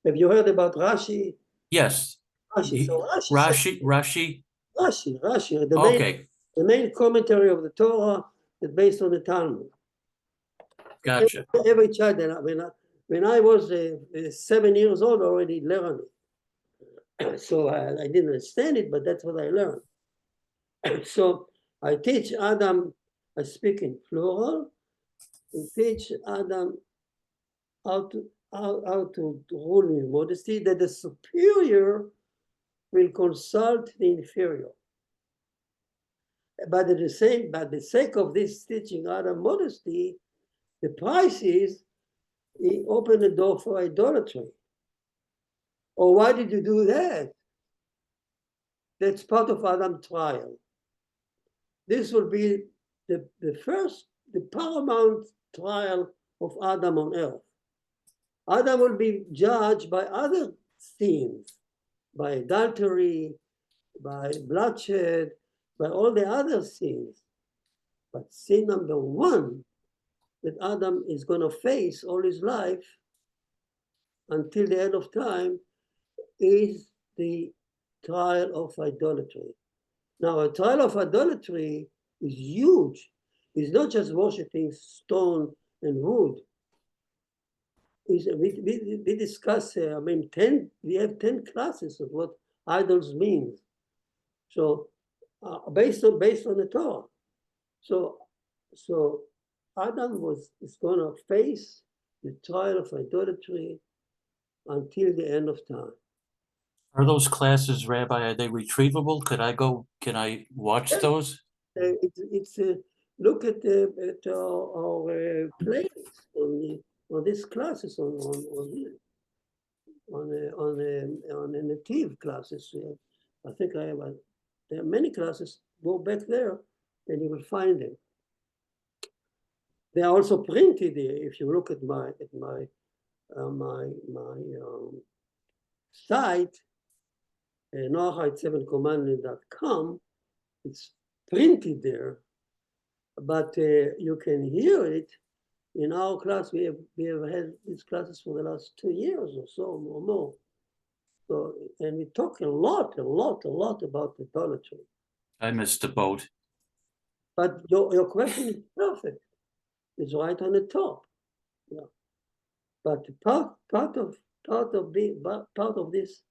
[SPEAKER 1] Have you heard about Rashi?
[SPEAKER 4] Yes.
[SPEAKER 1] Rashi. So Rashi.
[SPEAKER 4] Rashi.
[SPEAKER 1] The main commentary of the Torah is based on the Talmud.
[SPEAKER 4] Gotcha.
[SPEAKER 1] Every child, when I was 7 years old, I already learned it. So I didn't understand it, but that's what I learned. So I teach Adam, I speak in plural, and teach Adam how to rule in modesty, that the superior will consult the inferior. But at the sake of this teaching Adam modesty, the price is he opened the door for idolatry. Or why did you do that? That's part of Adam's trial. This will be the paramount trial of Adam on earth. Adam will be judged by other sins, by adultery, by bloodshed, by all the other sins. But sin number one that Adam is going to face all his life until the end of time is the trial of idolatry. Now, a trial of idolatry is huge. It's not just worshiping stone and wood. We discuss, we have 10 classes of what idols means. So based on the Torah. So Adam is going to face the trial of idolatry until the end of time.
[SPEAKER 4] Are those classes, Rabbi, are they retrievable? Can I watch those?
[SPEAKER 1] It's look at our playlist on these classes on here, on the native classes. I think there are many classes. Go back there, and you will find them. They are also printed there. If you look at my site, noahide7commandment.com, it's printed there, but you can hear it. In our class, we have had these classes for the last 2 years or so or more. So, and we talk a lot about idolatry.
[SPEAKER 4] I missed the boat.
[SPEAKER 1] But your question is perfect. It's right on the top. Yeah. But part of this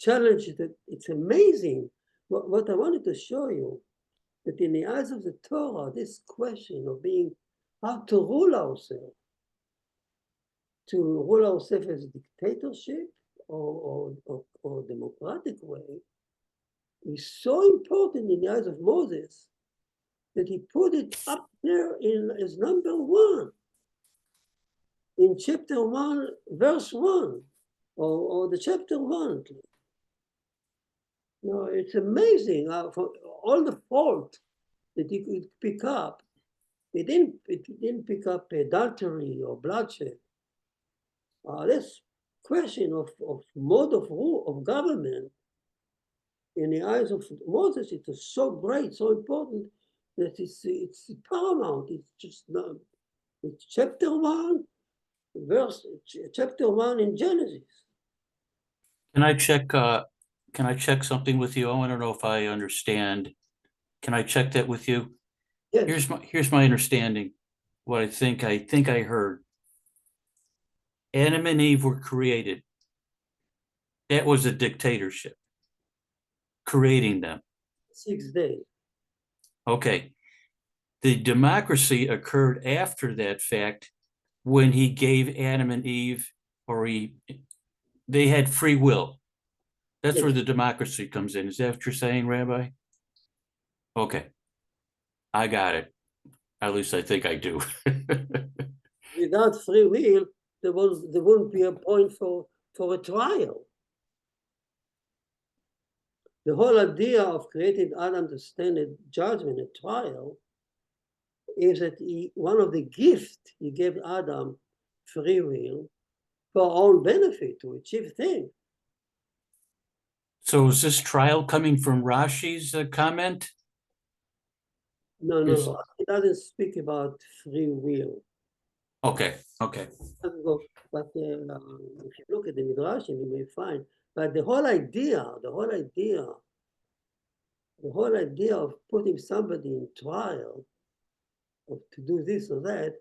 [SPEAKER 1] challenge is that it's amazing. What I wanted to show you, that in the eyes of the Torah, this question of how to rule ourselves as a dictatorship or democratic way, is so important in the eyes of Moses that he put it up there as number 1 in chapter 1, verse 1, or the chapter 1. No, it's amazing for all the fault that he could pick up. It didn't pick up adultery or bloodshed. This question of mode of rule of government in the eyes of Moses, it was so great, so important that it's paramount. It's just not. It's chapter 1 in Genesis.
[SPEAKER 4] Can I check something with you? I want to know if I understand. Can I check that with you?
[SPEAKER 1] Yes.
[SPEAKER 4] Here's my understanding. What I think I heard. Adam and Eve were created. That was a dictatorship. Creating them.
[SPEAKER 1] 6 days.
[SPEAKER 4] Okay. The democracy occurred after that fact when he gave Adam and Eve, they had free will. That's
[SPEAKER 1] Yes.
[SPEAKER 4] where the democracy comes in. Is that what you're saying, Rabbi? Okay. I got it. At least I think I do.
[SPEAKER 1] Without free will, there wouldn't be a point for a trial. The whole idea of creating Adam to stand at judgment, a trial, is that one of the gifts he gave Adam, free will, for our own benefit, to achieve things.
[SPEAKER 4] So is this trial coming from Rashi's comment?
[SPEAKER 1] No. It doesn't speak about free will.
[SPEAKER 4] Okay.
[SPEAKER 1] But if you look at the Midrashim, you may find. But the whole idea of putting somebody in trial, or to do this or that,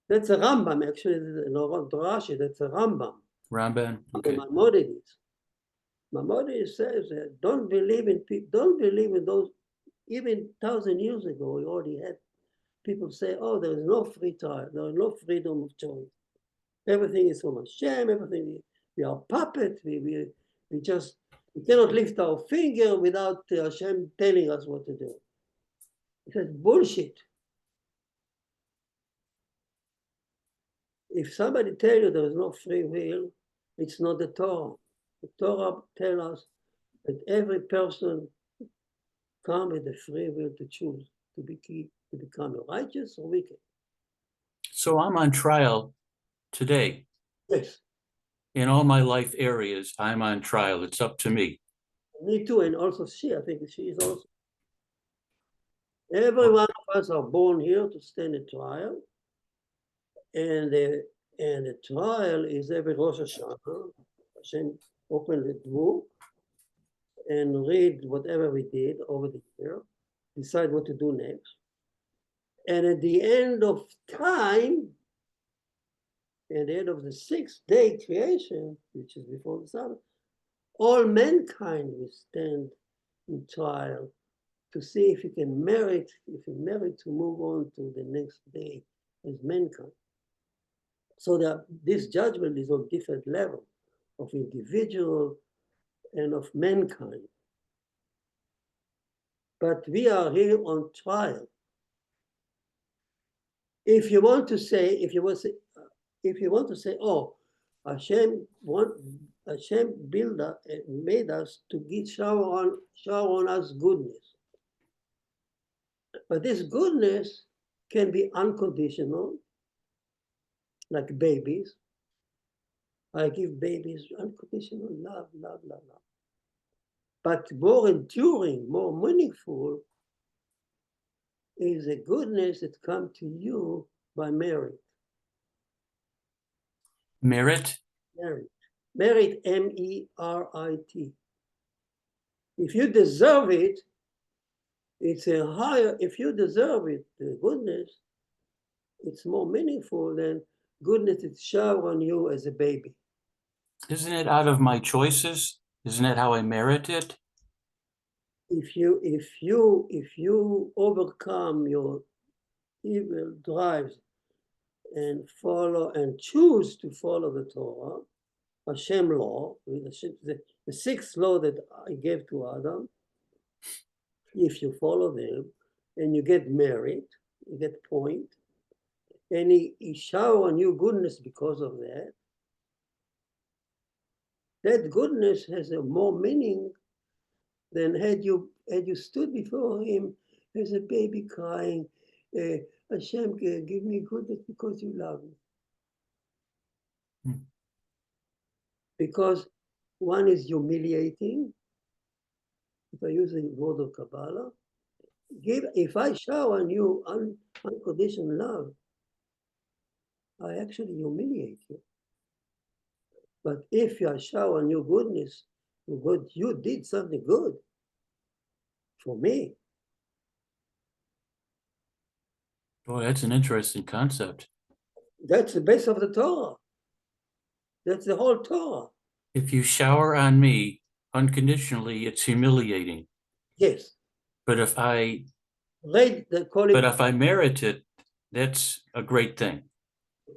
[SPEAKER 1] that's a Rambam. Actually, not Rashi. That's a Rambam.
[SPEAKER 4] Ramban. Okay.
[SPEAKER 1] Maimonides. Maimonides says that don't believe in those. Even 1,000 years ago, we already had people say, "Oh, there is no free trial. There is no freedom of choice. Everything is from Hashem. Everything we are puppet. We cannot lift our finger without Hashem telling us what to do." He says bullshit. If somebody tells you there is no free will, it's not the Torah. The Torah tells us that every person comes with the free will to choose to become righteous or wicked.
[SPEAKER 4] So I'm on trial today.
[SPEAKER 1] Yes,
[SPEAKER 4] In all my life areas, I'm on trial. It's up to me.
[SPEAKER 1] me too, and also she, I think she is also. Every one of us are born here to stand a trial. And the trial is every Rosh Hashanah. Hashem open the book and read whatever we did over the year, decide what to do next. And at the end of time, at the end of the 6th day creation, which is before the Sabbath, all mankind will stand in trial to see if he can merit, to move on to the next day as mankind. So that this judgment is on different levels of individual and of mankind. But we are here on trial. If you want to say, oh, Hashem made us to shower on us goodness. But this goodness can be unconditional, like babies. I give babies unconditional love, love, love, love. But more enduring, more meaningful is a goodness that comes to you by merit.
[SPEAKER 4] Merit?
[SPEAKER 1] Merit. Merit, M-E-R-I-T. If you deserve it, it's a higher, if you deserve it, the goodness, it's more meaningful than goodness that shower on you as a baby.
[SPEAKER 4] Isn't it out of my choices? Isn't that how I merit it?
[SPEAKER 1] If you overcome your evil drives and follow and choose to follow the Torah, Hashem law, the 6th law that I gave to Adam, if you follow them and you get merit, you get point, and he shower on you goodness because of that, that goodness has a more meaning than had you stood before him as a baby crying, Hashem, give me goodness because you love me. Because one is humiliating, if I use the word of Kabbalah, if I shower on you unconditional love, I actually humiliate you. But if I shower on you goodness, you did something good for me.
[SPEAKER 4] Boy, that's an interesting concept.
[SPEAKER 1] That's the base of the Torah. That's the whole Torah.
[SPEAKER 4] If you shower on me unconditionally, it's humiliating.
[SPEAKER 1] Yes.
[SPEAKER 4] But if I
[SPEAKER 1] call it,
[SPEAKER 4] merit it, that's a great thing.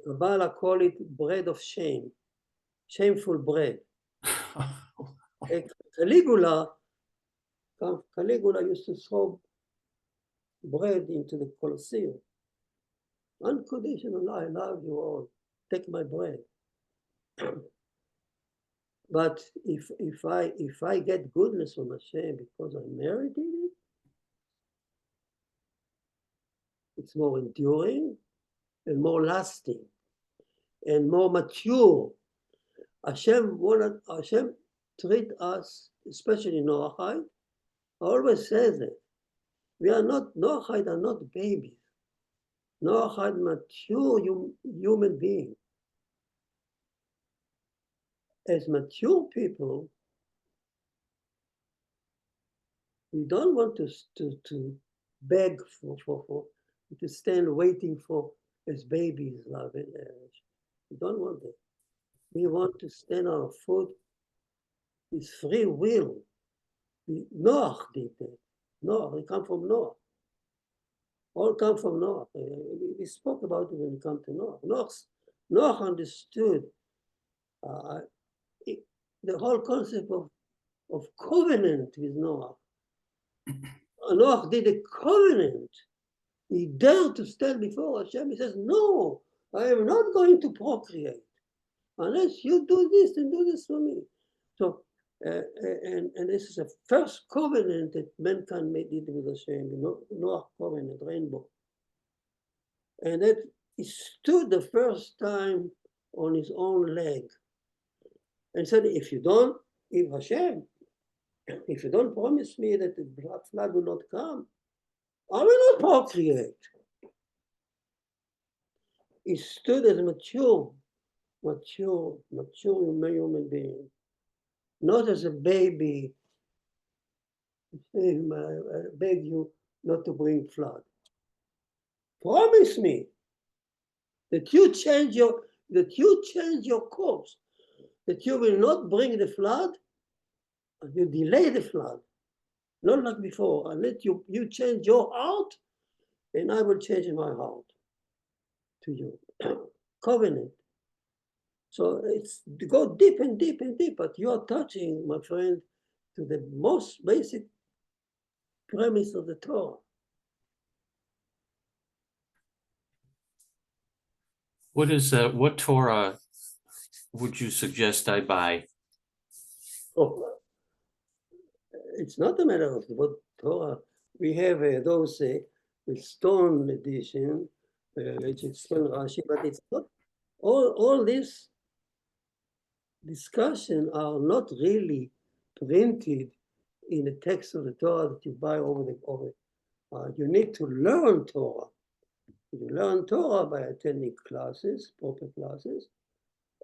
[SPEAKER 1] Kabbalah call it bread of shame, shameful bread. Caligula used to throw bread into the Colosseum. Unconditional, I love you all. Take my bread. But if I get goodness from Hashem because I merited it, it's more enduring and more lasting and more mature. Hashem treat us, especially Noahide, always says that Noahide are not babies. Noahide mature human beings. As mature people, we don't want to beg to stand waiting for as babies love and we don't want that. We want to stand on our foot with free will. Noah did that. Noah, we come from Noah. All come from Noah. We spoke about it when we come to Noah. Noah understood the whole concept of covenant with Noah. Noah did a covenant. He dared to stand before Hashem. He says, no, I am not going to procreate unless you do this and do this for me. So, and this is the first covenant that mankind made it with Hashem, Noah covenant, rainbow. And that he stood the first time on his own leg and said, if Hashem, if you don't promise me that the flood will not come, I will not procreate. He stood as a mature human being, not as a baby. I beg you not to bring flood. Promise me that you change your course, that you will not bring the flood, and you delay the flood, not like before. I'll let you change your heart, and I will change my heart to you. Covenant. So it's to go deep and deep and deep, but you are touching, my friend, to the most basic premise of the Torah.
[SPEAKER 4] What Torah would you suggest I buy?
[SPEAKER 1] Oh, it's not a matter of what Torah. We have those stone edition, which is stone Rashi, but it's not all this discussion are not really printed in the text of the Torah that you buy over. You need to learn Torah. You learn Torah by attending classes, proper classes,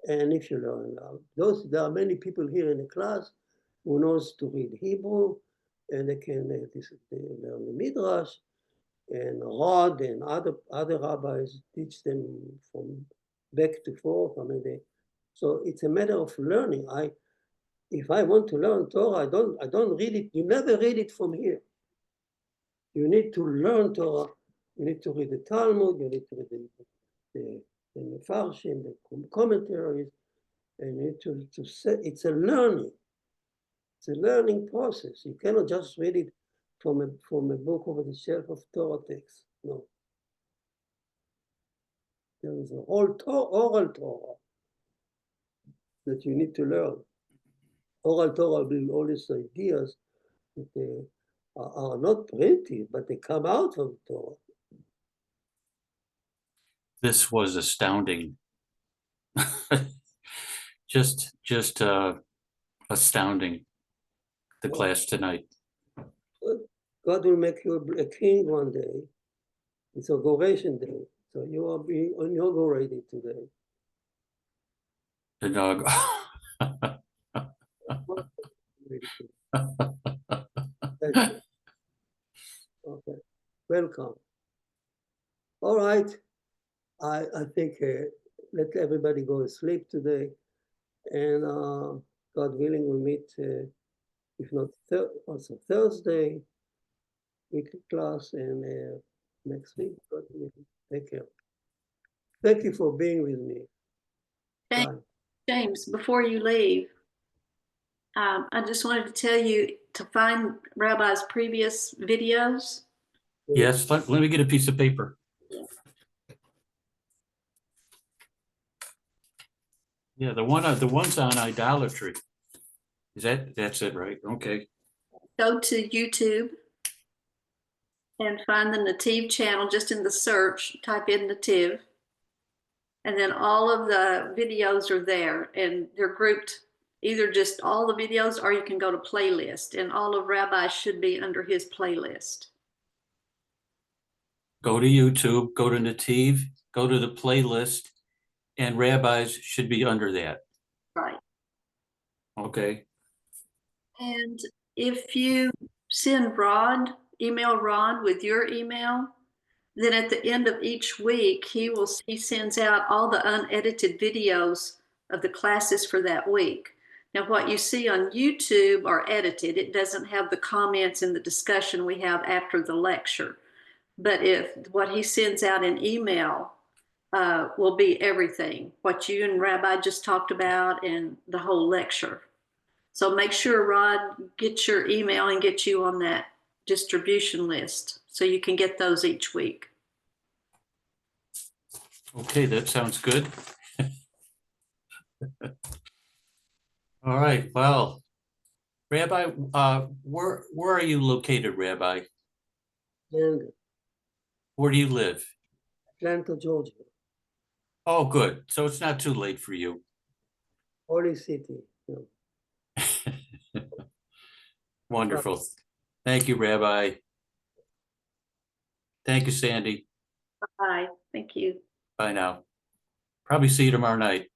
[SPEAKER 1] and if you learn there are many people here in the class who knows to read Hebrew, and they can learn the Midrash, and Rod and other rabbis teach them from back to forth. So it's a matter of learning. If I want to learn Torah, I don't read it. You never read it from here. You need to learn Torah. You need to read the Talmud. You need to read the Mefarshim, the commentaries, and you need to say it's a learning. It's a learning process. You cannot just read it from a book over the shelf of Torah text. No. There is a whole oral Torah that you need to learn. Oral Torah will all these ideas that they are not printed, but they come out from Torah.
[SPEAKER 4] This was astounding. just astounding, the class tonight.
[SPEAKER 1] God will make you a king one day. It's inauguration day. So you are being inaugurated today.
[SPEAKER 4] The dog.
[SPEAKER 1] Okay, welcome. All right, I think let everybody go to sleep today, and God willing, we'll meet, if not also Thursday, weekly class, and next week. God willing. Take care. Thank you for being with me.
[SPEAKER 2] James,
[SPEAKER 1] Bye.
[SPEAKER 2] James, before you leave, I just wanted to tell you to find Rabbi's previous videos.
[SPEAKER 4] Yes, let me get a piece of paper. Yeah, the ones on idolatry. That's it, right? Okay.
[SPEAKER 2] Go to YouTube and find the Nativ channel just in the search, type in Nativ. And then all of the videos are there, and they're grouped either just all the videos, or you can go to playlist, and all of Rabbi should be under his playlist.
[SPEAKER 4] Go to YouTube, go to Nativ, go to the playlist, and rabbis should be under that.
[SPEAKER 2] Right.
[SPEAKER 4] Okay.
[SPEAKER 2] And if you send Rod, email Rod with your email, then at the end of each week, he sends out all the unedited videos of the classes for that week. Now, what you see on YouTube are edited. It doesn't have the comments and the discussion we have after the lecture. But if what he sends out in email will be everything, what you and Rabbi just talked about and the whole lecture. So make sure Rod gets your email and gets you on that distribution list so you can get those each week.
[SPEAKER 4] Okay, that sounds good. All right, well, Rabbi, where are you located, Rabbi?
[SPEAKER 1] And
[SPEAKER 4] Where do you live?
[SPEAKER 1] Atlanta, Georgia.
[SPEAKER 4] Oh, good. So it's not too late for you.
[SPEAKER 1] Holy city.
[SPEAKER 4] Wonderful. Thank you, Rabbi. Thank you, Sandy.
[SPEAKER 2] Bye. Thank you.
[SPEAKER 4] Bye now. Probably see you tomorrow night.